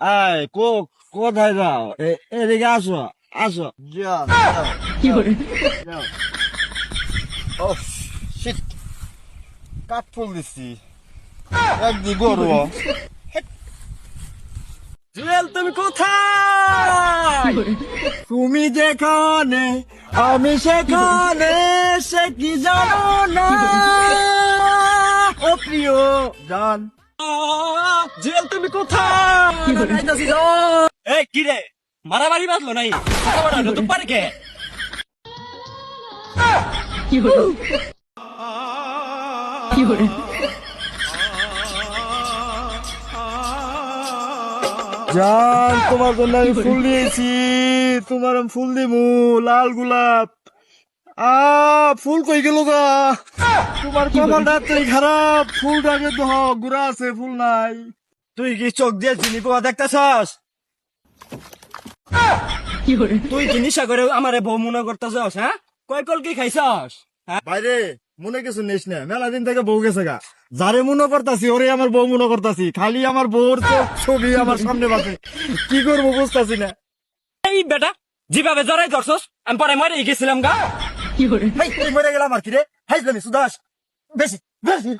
আয় কোথায় যাও? এদিকে আসো, আসো। যাও, যাও। ও শিট, কাঠ ফুল দিচ্ছি একদি গরু। জুয়েল, তুমি কোথায়? তুমি যেখানে আমি সেখানে, সে কি জানো না ও প্রিয় জান। জুয়েল, তুমি কোথায়? এই কি রে, মারামারি বাঁধলো নাই? তো পারে কে? জান, তোমার জন্য আমি ফুল দিয়েছি, তোমার আমি ফুল দিমু, লাল গোলাপ। ফুল কই গেল গা? তোমার কপালটা এতই খারাপ, ফুলটাকে তো গুড়া আছে, ফুল নাই। তুই কি চোখ দিয়ে চিনি পোয়া দেখতেছস? তুই কি নিশা করে আমারে বউ মনে করতেছস? হ্যাঁ, কয় কল কি খাইছস? বাইরে মনে কিছু নিস না, মেলা দিন থেকে বউ গেছে গা। যারে মনে করতাছি ওরে আমার বউ মনে করতাছি, খালি আমার বউর ছবি আমার সামনে বাসে। কি করবো বুঝতাছি না। এই বেটা, যেভাবে জড়াই ধরছস আমি পরে মরে গেছিলাম গা। তুই মরে গেলাম আর কি রে? হাইজলামি সুদাস, বেশি বেশি